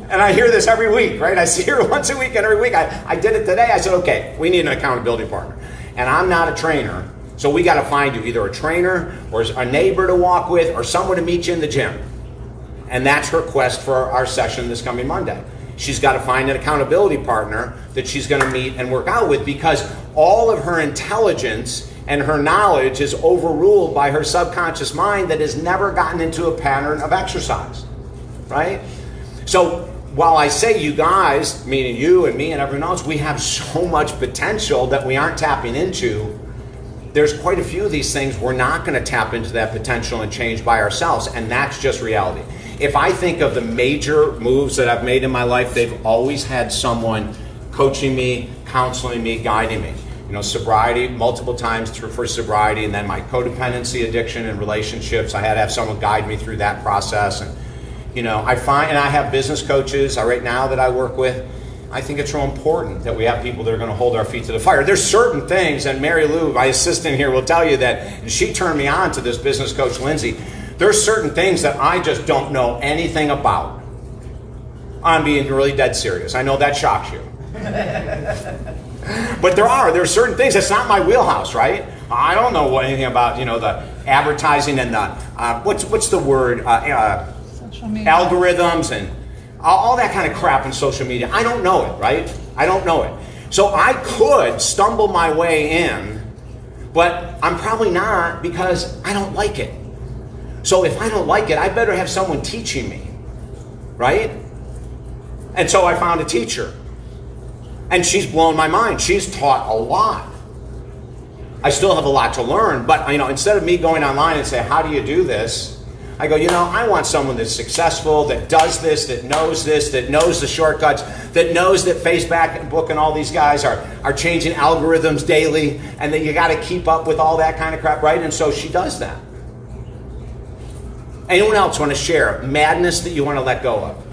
S1: And I hear this every week, right? I see her once a week, and every week I did it today. I said, okay, we need an accountability partner. And I'm not a trainer, so we got to find you either a trainer or a neighbor to walk with or someone to meet you in the gym. And that's her quest for our session this coming Monday. She's got to find an accountability partner that she's going to meet and work out with, because all of her intelligence and her knowledge is overruled by her subconscious mind that has never gotten into a pattern of exercise, right? So while I say you guys, meaning you and me and everyone else, we have so much potential that we aren't tapping into, there's quite a few of these things we're not going to tap into that potential and change by ourselves, and that's just reality. If I think of the major moves that I've made in my life, they've always had someone coaching me, counseling me, guiding me. You know, sobriety, multiple times for sobriety, and then my codependency, addiction, and relationships. I had to have someone guide me through that process. And you know, I find, and I have business coaches right now that I work with. I think it's real important that we have people that are going to hold our feet to the fire. There's certain things, and Mary Lou, my assistant here, will tell you that, and she turned me on to this business coach, Lindsay. There's certain things that I just don't know anything about. I'm being really dead serious. I know that shocks you. But there are certain things that's not my wheelhouse, right? I don't know anything about, you know, the advertising and the, what's the word?
S6: Social media.
S1: Algorithms and all that kind of crap in social media. I don't know it, right? I don't know it. So I could stumble my way in, but I'm probably not, because I don't like it. So if I don't like it, I better have someone teaching me, right? And so I found a teacher, and she's blown my mind. She's taught a lot. I still have a lot to learn, but you know, instead of me going online and say, how do you do this? I go, you know, I want someone that's successful, that does this, that knows the shortcuts, that knows that Facebook and all these guys are changing algorithms daily, and that you got to keep up with all that kind of crap, right? And so she does that. Anyone else want to share madness that you want to let go of?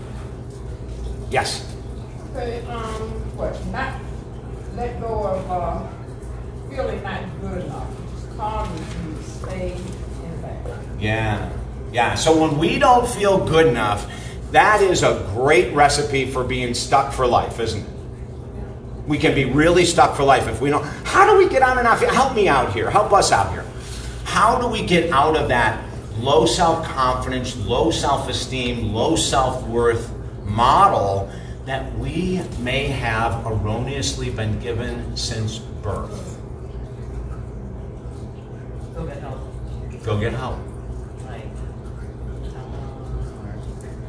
S1: Yes.
S10: Okay, not let go of feeling not good enough. It's causing you to stay in that.
S1: Yeah. So when we don't feel good enough, that is a great recipe for being stuck for life, isn't it? We can be really stuck for life if we don't. How do we get out of that? Help me out here. Help us out here. How do we get out of that low self-confidence, low self-esteem, low self-worth model that we may have erroneously been given since birth?
S3: Go get help.
S1: Go get help.
S3: Like,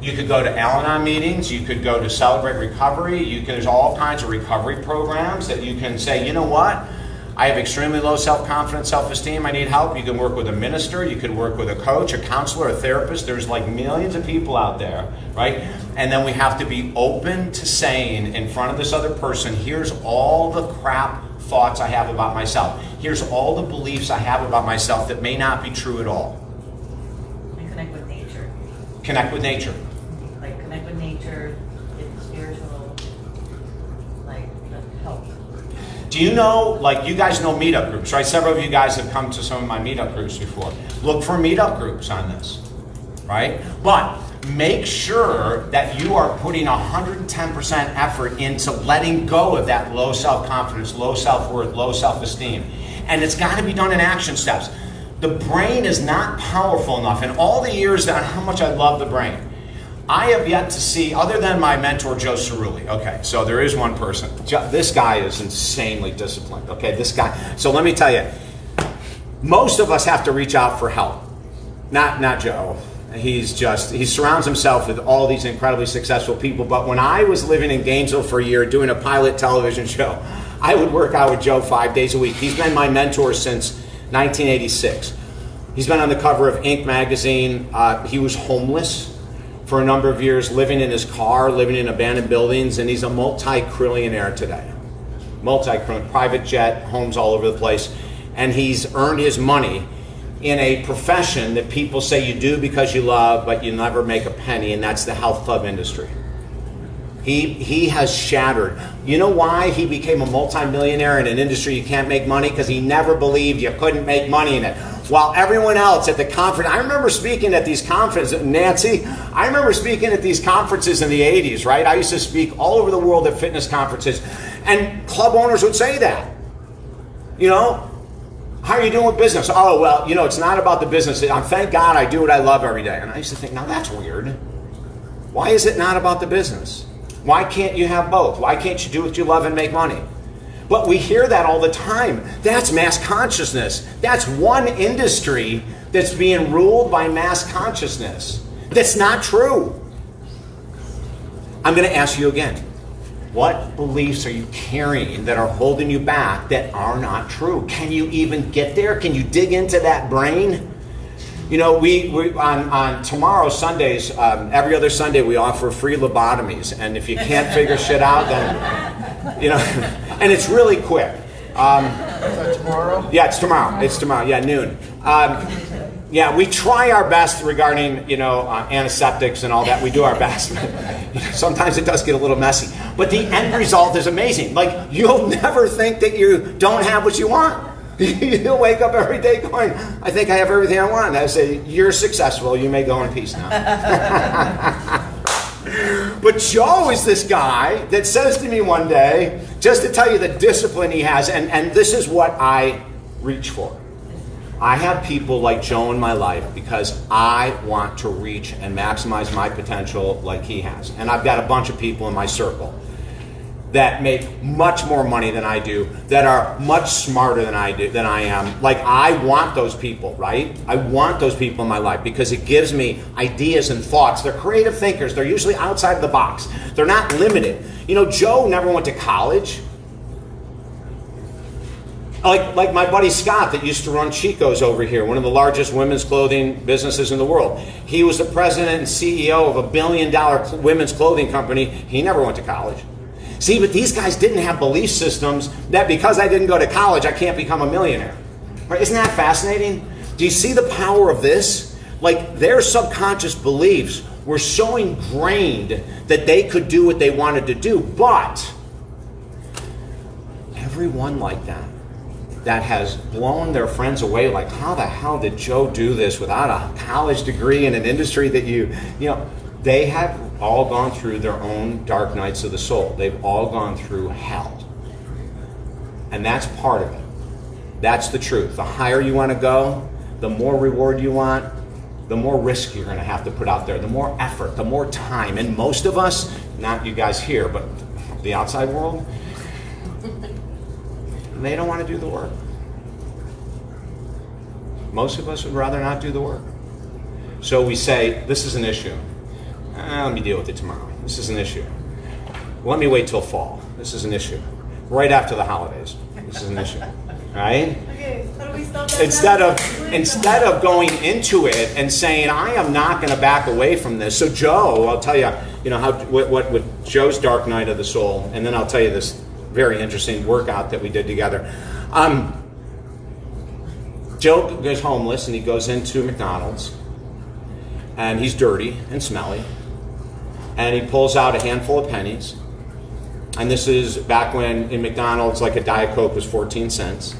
S1: You could go to Al-Anon meetings, you could go to Celebrate Recovery, there's all kinds of recovery programs that you can say, you know what? I have extremely low self-confidence, self-esteem, I need help. You can work with a minister, you could work with a coach, a counselor, a therapist. There's like millions of people out there, right? And then we have to be open to saying in front of this other person, here's all the crap thoughts I have about myself. Here's all the beliefs I have about myself that may not be true at all.
S3: and connect with nature.
S1: Connect with nature.
S3: Like, connect with nature, get spiritual, like, help.
S1: Do you know, like you guys know meetup groups, right? Several of you guys have come to some of my meetup groups before. Look for meetup groups on this, right? But make sure that you are putting 110% effort into letting go of that low self-confidence, low self-worth, low self-esteem. And it's got to be done in action steps. The brain is not powerful enough. In all the years that how much I love the brain, I have yet to see, other than my mentor, Joe Cerulli. Okay, so there is one person. This guy is insanely disciplined. Okay, this guy. So let me tell you, most of us have to reach out for help. Not Joe. He surrounds himself with all these incredibly successful people. But when I was living in Gainesville for a year doing a pilot television show, I would work out with Joe 5 days a week. He's been my mentor since 1986. He's been on the cover of Inc. magazine. He was homeless for a number of years, living in his car, living in abandoned buildings, and he's a multi-trillionaire today. Private jet, homes all over the place. And he's earned his money in a profession that people say you do because you love, but you never make a penny, and that's the health club industry. He has shattered. You know why he became a multimillionaire in an industry you can't make money? Because he never believed you couldn't make money in it. While everyone else at the conference, I remember speaking at these conferences, Nancy, I remember speaking at these conferences in the 80s, right? I used to speak all over the world at fitness conferences, and club owners would say that. You know, how are you doing with business? Oh, well, you know, it's not about the business. Thank God I do what I love every day. And I used to think, now that's weird. Why is it not about the business? Why can't you have both? Why can't you do what you love and make money? But we hear that all the time. That's mass consciousness. That's one industry that's being ruled by mass consciousness. That's not true. I'm going to ask you again. What beliefs are you carrying that are holding you back that are not true? Can you even get there? Can you dig into that brain? You know, we on tomorrow, Sundays, every other Sunday, we offer free lobotomies. And if you can't figure shit out, then, you know, and it's really quick. Is
S9: that tomorrow?
S1: Yeah, it's tomorrow. It's tomorrow, yeah, noon. Yeah, we try our best regarding, you know, antiseptics and all that. We do our best. Sometimes it does get a little messy. But the end result is amazing. Like, you'll never think that you don't have what you want. You'll wake up every day going, I think I have everything I want. And I say, you're successful. You may go in peace now. But Joe is this guy that says to me one day, just to tell you the discipline he has, and this is what I reach for. I have people like Joe in my life because I want to reach and maximize my potential like he has. And I've got a bunch of people in my circle that make much more money than I do, that are much smarter than I am. Like, I want those people, right? I want those people in my life because it gives me ideas and thoughts. They're creative thinkers. They're usually outside of the box. They're not limited. You know, Joe never went to college. Like my buddy Scott that used to run Chico's over here, one of the largest women's clothing businesses in the world. He was the president and CEO of $1 billion women's clothing company. He never went to college. See, but these guys didn't have belief systems that because I didn't go to college, I can't become a millionaire. Right? Isn't that fascinating? Do you see the power of this? Like, their subconscious beliefs were so ingrained that they could do what they wanted to do. But everyone like that has blown their friends away, like, how the hell did Joe do this without a college degree in an industry that you know, they have all gone through their own dark nights of the soul. They've all gone through hell. And that's part of it. That's the truth. The higher you want to go, the more reward you want, the more risk you're going to have to put out there, the more effort, the more time. And most of us, not you guys here, but the outside world, they don't want to do the work. Most of us would rather not do the work. So we say, this is an issue. Let me deal with it tomorrow. This is an issue. Let me wait till fall. This is an issue. Right after the holidays. This is an issue. Right?
S3: Okay, how do we stop that?
S1: Instead of going into it and saying, I am not going to back away from this. So Joe, I'll tell you, you know, what Joe's dark night of the soul, and then I'll tell you this very interesting workout that we did together. Joe goes homeless and he goes into McDonald's and he's dirty and smelly and he pulls out a handful of pennies And this is back when in McDonald's, like a Diet Coke was 14 cents.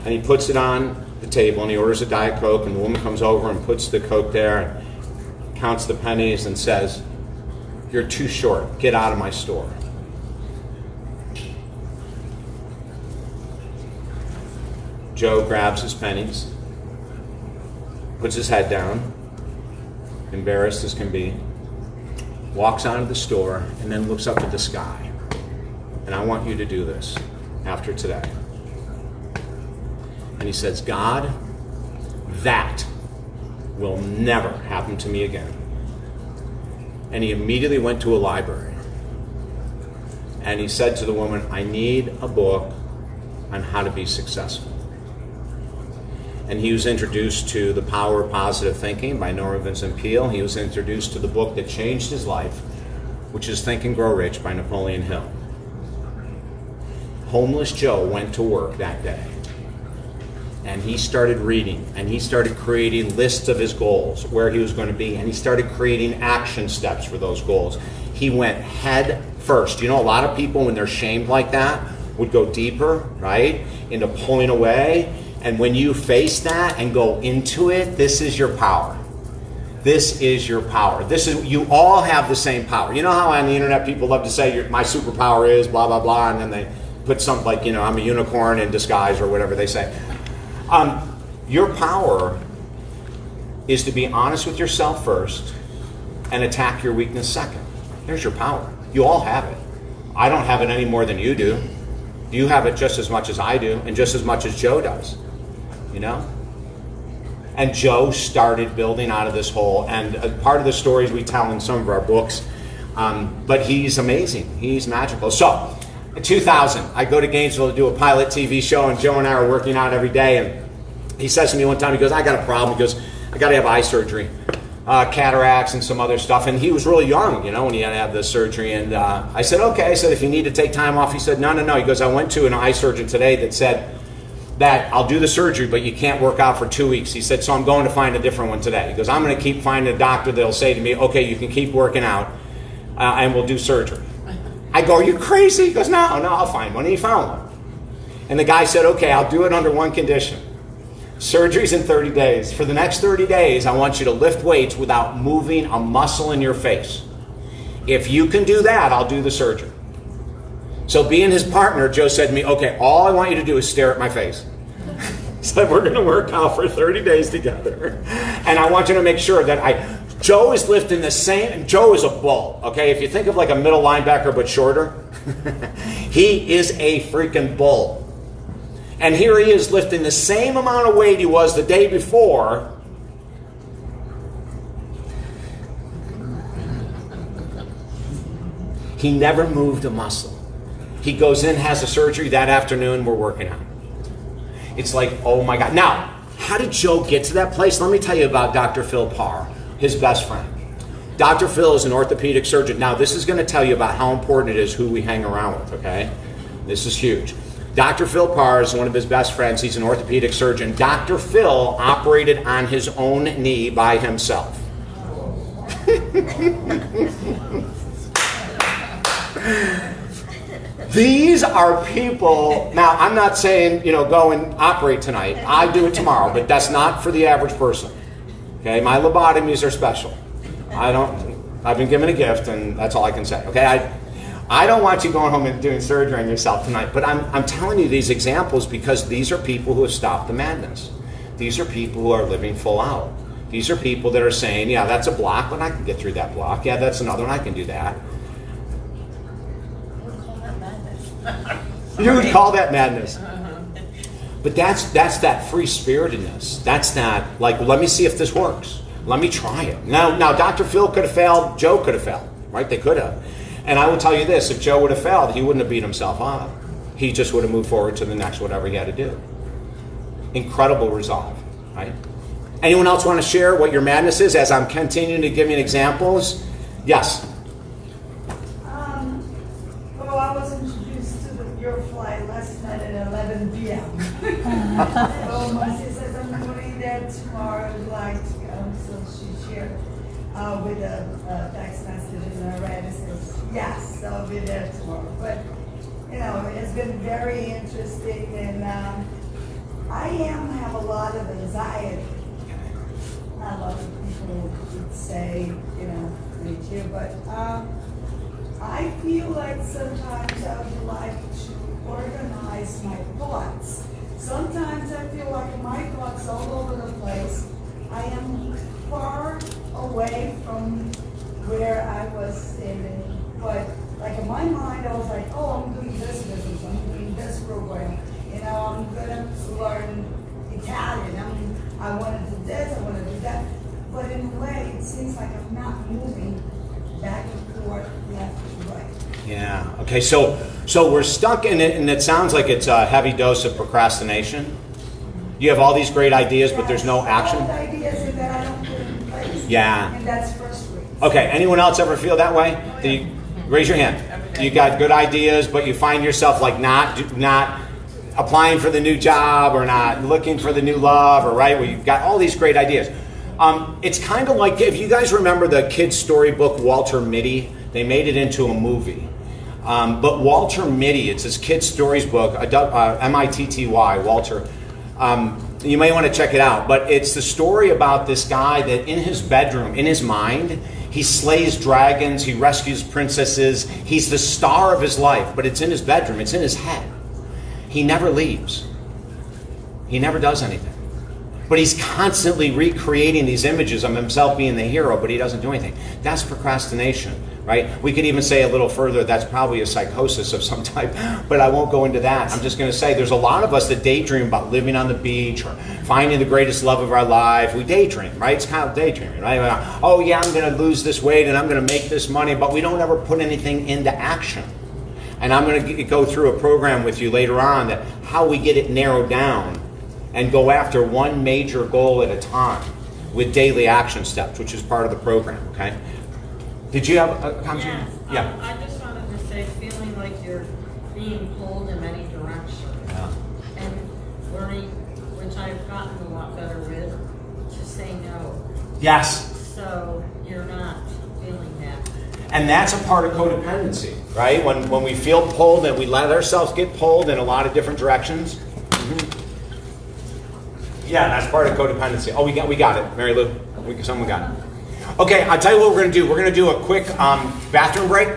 S1: And he puts it on the table and he orders a Diet Coke, and the woman comes over and puts the Coke there and counts the pennies and says, "You're too short. Get out of my store." Joe grabs his pennies, puts his head down, embarrassed as can be, walks out of the store, and then looks up at the sky. And I want you to do this after today. And he says, "God, that will never happen to me again." And he immediately went to a library. And he said to the woman, "I need a book on how to be successful." And he was introduced to The Power of Positive Thinking by Nora Vincent Peale. He was introduced to the book that changed his life, which is Think and Grow Rich by Napoleon Hill. Homeless Joe went to work that day. And he started reading, and he started creating lists of his goals, where he was going to be, and he started creating action steps for those goals. He went head first. You know, a lot of people, when they're shamed like that, would go deeper, right, into pulling away. And when you face that and go into it, this is your power. This is your power. You all have the same power. You know how on the internet people love to say, my superpower is blah, blah, blah, and then they put something like, I'm a unicorn in disguise or whatever they say. Your power is to be honest with yourself first and attack your weakness second. There's your power. You all have it. I don't have it any more than you do. You have it just as much as I do, and just as much as Joe does. And Joe started building out of this hole, and part of the stories we tell in some of our books, but he's amazing. He's magical. So, in 2000, I go to Gainesville to do a pilot TV show, and Joe and I are working out every day, and he says to me one time, he goes, "I got a problem." He goes, "I got to have eye surgery, cataracts and some other stuff." And he was really young, when he had to have this surgery. And I said, "Okay." I said, "If you need to take time off." He said, No. He goes, "I went to an eye surgeon today that said that I'll do the surgery, but you can't work out for 2 weeks." He said, "So I'm going to find a different one today." He goes, "I'm going to keep finding a doctor that'll say to me, okay, you can keep working out, and we'll do surgery." I go, "Are you crazy?" He goes, No, I'll find one." And he found one. And the guy said, "Okay, I'll do it under one condition. Surgery's in 30 days. For the next 30 days, I want you to lift weights without moving a muscle in your face. If you can do that, I'll do the surgery." So being his partner, Joe said to me, "Okay, all I want you to do is stare at my face." He said, "We're going to work out for 30 days together. And I want you to make sure that Joe is lifting the same." Joe is a bull, okay? If you think of like a middle linebacker but shorter, he is a freaking bull. And here he is lifting the same amount of weight he was the day before. He never moved a muscle. He goes in, has a surgery that afternoon, we're working out. It's like, oh my God. Now, how did Joe get to that place? Let me tell you about Dr. Phil Parr, his best friend. Dr. Phil is an orthopedic surgeon. Now, this is going to tell you about how important it is who we hang around with, okay? This is huge. Dr. Phil Parr is one of his best friends. He's an orthopedic surgeon. Dr. Phil operated on his own knee by himself. These are people. Now, I'm not saying, go and operate tonight. I do it tomorrow, but that's not for the average person. Okay, my lobotomies are special. I've been given a gift, and that's all I can say. Okay, I don't want you going home and doing surgery on yourself tonight, but I'm telling you these examples because these are people who have stopped the madness. These are people who are living full out. These are people that are saying, yeah, that's a block, but I can get through that block. Yeah, that's another one, I can do that. You would call that madness. But that's that free-spiritedness. That's that, like, let me see if this works. Let me try it. Now, Dr. Phil could have failed. Joe could have failed, right? They could have. And I will tell you this, if Joe would have failed, he wouldn't have beat himself up. He just would have moved forward to the next whatever he had to do. Incredible resolve, right? Anyone else want to share what your madness is as I'm continuing to give you examples? Yes?
S12: Well, I was introduced to your flight last night at 11 p.m. So my sister says I'm going there tomorrow. I'd like to come, so she shared. with a text message, and I read it says, yes, I'll be there tomorrow. But, it's been very interesting, and I have a lot of anxiety. A lot of people would say, me too, but I feel like sometimes I would like to organize my thoughts. Sometimes I feel like my thoughts all over the place. I am far away from where I was standing, but like in my mind, I was like, oh, I'm doing this business, I'm doing this program, I'm gonna learn Italian, I want to do this, I want to do that, but in a way, it seems like I'm not moving back and forth, left to right.
S1: Yeah. Okay. So we're stuck in it, and it sounds like it's a heavy dose of procrastination. You have all these great ideas, but there's no action.
S12: All the ideas and that I don't put in place.
S1: Yeah.
S12: And that's frustrating.
S1: Okay. Anyone else ever feel that way? Raise your hand. You got good ideas, but you find yourself like not applying for the new job, or not looking for the new love, or right where you've got all these great ideas. It's kind of like, if you guys remember the kid's storybook Walter Mitty, they made it into a movie. But Walter Mitty, it's his kid's stories book, Mitty, Walter. You may want to check it out, but it's the story about this guy that in his bedroom, in his mind, he slays dragons, he rescues princesses, he's the star of his life, but it's in his bedroom, it's in his head. He never leaves. He never does anything. But he's constantly recreating these images of himself being the hero, but he doesn't do anything. That's procrastination, right? We could even say a little further, that's probably a psychosis of some type, but I won't go into that. I'm just going to say there's a lot of us that daydream about living on the beach or finding the greatest love of our life. We daydream, right? It's kind of daydreaming, right? Oh yeah, I'm going to lose this weight and I'm going to make this money, but we don't ever put anything into action. And I'm going to go through a program with you later on that how we get it narrowed down and go after one major goal at a time with daily action steps, which is part of the program, okay? Did you have a comment?
S2: Yeah. I just wanted to say, feeling like you're being pulled in many directions.
S1: Yeah.
S2: And learning, which I've gotten a lot better with, to say no.
S1: Yes.
S2: So you're not feeling that.
S1: And that's a part of codependency, right? When we feel pulled and we let ourselves get pulled in a lot of different directions. Mm-hmm. Yeah, that's part of codependency. Oh, we got it, Mary Lou. Someone got it. Okay, I'll tell you what we're going to do. We're going to do a quick bathroom break.